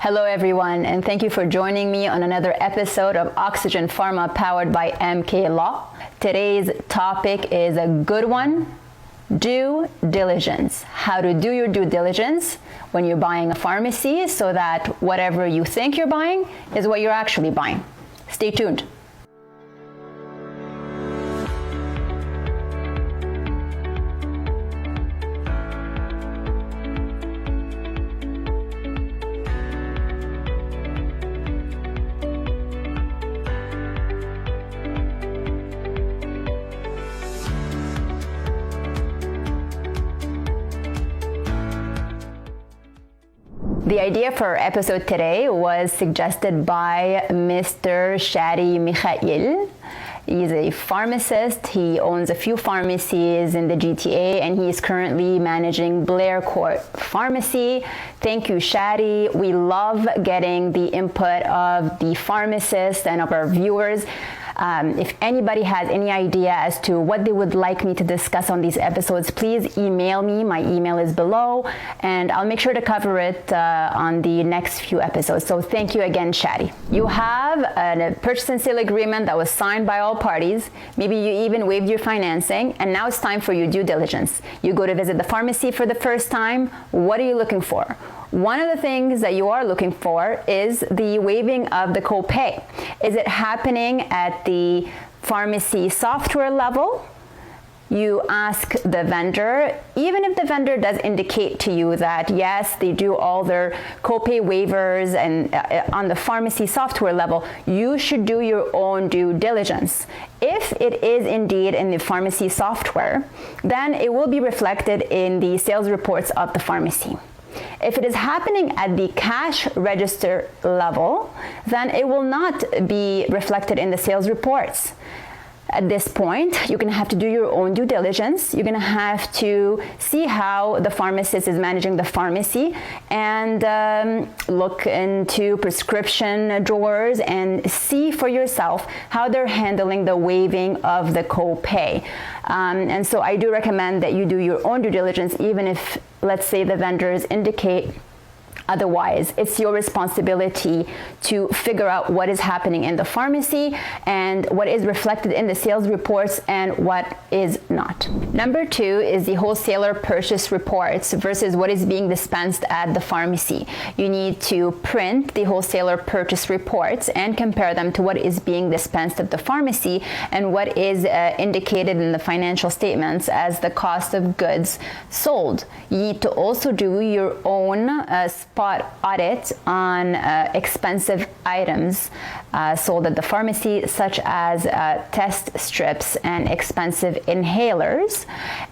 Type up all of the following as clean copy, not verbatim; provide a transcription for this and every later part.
Hello everyone, and thank you for joining me on another episode of Oxygen Pharma powered by MKLAW. Today's topic is a good one, due diligence. How to do your due diligence when you're buying a pharmacy so that whatever you think you're buying is what you're actually buying. Stay tuned. The idea for our episode today was suggested by Mr. Shadi Mikhail. He's a pharmacist. He owns a few pharmacies in the GTA, and he's currently managing Blair Court Pharmacy. Thank you, Shadi. We love getting the input of the pharmacists and of our viewers. If anybody has any idea as to what they would like me to discuss on these episodes, please email me. My email is below, and I'll make sure to cover it on the next few episodes. So thank you again, Shadi. You have a purchase and sale agreement that was signed by all parties. Maybe you even waived your financing, and now it's time for your due diligence. You go to visit the pharmacy for the first time. What are you looking for? One of the things that you are looking for is the waiving of the copay. Is it happening at the pharmacy software level? You ask the vendor, even if the vendor does indicate to you that yes, they do all their copay waivers and on the pharmacy software level, you should do your own due diligence. If it is indeed in the pharmacy software, then it will be reflected in the sales reports of the pharmacy. If it is happening at the cash register level, then it will not be reflected in the sales reports. At this point, you're going to have to do your own due diligence. You're going to have to see how the pharmacist is managing the pharmacy and look into prescription drawers and see for yourself how they're handling the waiving of the copay. And so I do recommend that you do your own due diligence, even if, let's say, the vendors indicate otherwise. It's your responsibility to figure out what is happening in the pharmacy and what is reflected in the sales reports and what is not. Number 2 is the wholesaler purchase reports versus what is being dispensed at the pharmacy. You need to print the wholesaler purchase reports and compare them to what is being dispensed at the pharmacy and what is indicated in the financial statements as the cost of goods sold. You need to also do your own spot audit on expensive items sold at the pharmacy, such as test strips and expensive inhalers.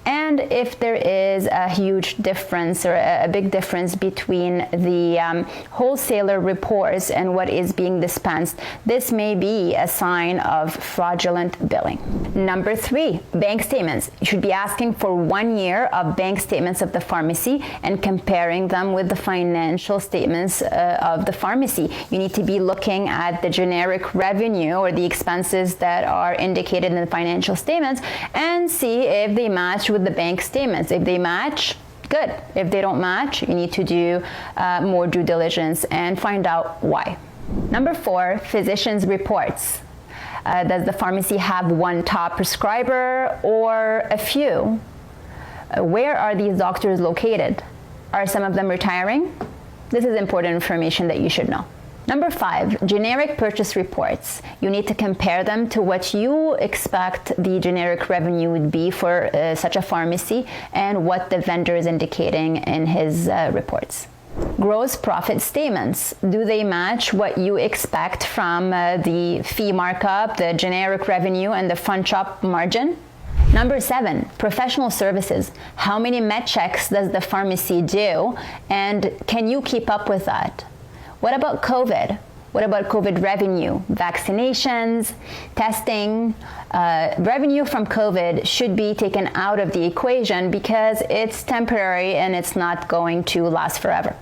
And if there is a huge difference or a big difference between the wholesaler reports and what is being dispensed, this may be a sign of fraudulent billing. Number 3, bank statements. You should be asking for 1 year of bank statements of the pharmacy and comparing them with the financial statements of the pharmacy. You need to be looking at the generic revenue or the expenses that are indicated in the financial statements and see if they match with the bank statements. If they match, good. If they don't match, you need to do more due diligence and find out why. Number 4, physician's reports. Does the pharmacy have one top prescriber or a few? Where are these doctors located? Are some of them retiring? This is important information that you should know. Number 5, generic purchase reports. You need to compare them to what you expect the generic revenue would be for such a pharmacy and what the vendor is indicating in his reports. Gross profit statements. Do they match what you expect from the fee markup, the generic revenue, and the front shop margin? Number 7, professional services. How many med checks does the pharmacy do, and can you keep up with that? What about COVID? What about COVID revenue? Vaccinations, testing. Revenue from COVID should be taken out of the equation because it's temporary and it's not going to last forever.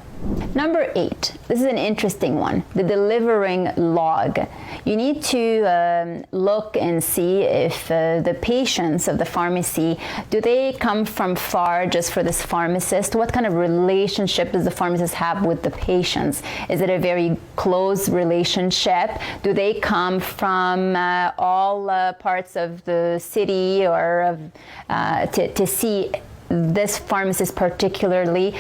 Number 8, this is an interesting one, the delivering log. You need to look and see if the patients of the pharmacy, do they come from far just for this pharmacist? What kind of relationship does the pharmacist have with the patients? Is it a very close relationship? Do they come from all parts of the city or to see this pharmacist particularly?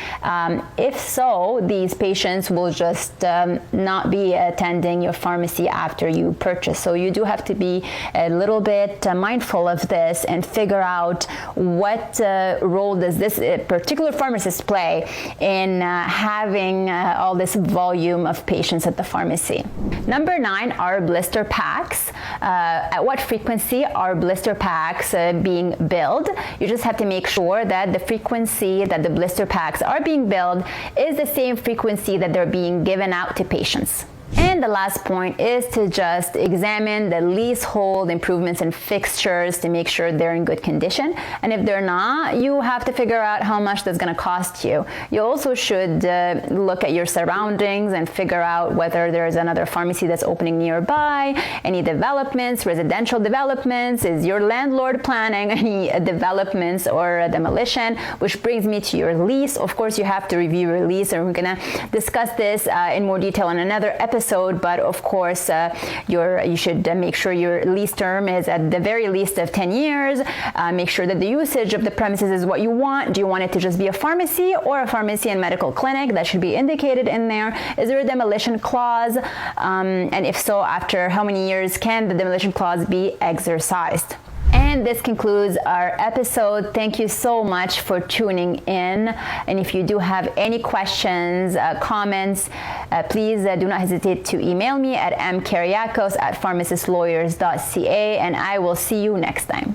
If so, these patients will just not be attending your pharmacy after you purchase. So you do have to be a little bit mindful of this and figure out what role does this particular pharmacist play in having all this volume of patients at the pharmacy. Number 9 are blister packs. At what frequency are blister packs being billed? You just have to make sure that the frequency that the blister packs are being billed is the same frequency that they're being given out to patients. And the last point is to just examine the leasehold improvements and fixtures to make sure they're in good condition. And if they're not, you have to figure out how much that's going to cost you. You also should look at your surroundings and figure out whether there's another pharmacy that's opening nearby, any developments, residential developments, is your landlord planning any developments or demolition, which brings me to your lease. Of course, you have to review your lease, and we're going to discuss this in more detail in another episode. But of course, you should make sure your lease term is at the very least of 10 years. Make sure that the usage of the premises is what you want. Do you want it to just be a pharmacy or a pharmacy and medical clinic? That should be indicated in there. Is there a demolition clause? And if so, after how many years can the demolition clause be exercised? And this concludes our episode. Thank you so much for tuning in. And if you do have any questions, comments, please do not hesitate to email me at mkeriakos@pharmacistlawyers.ca, and I will see you next time.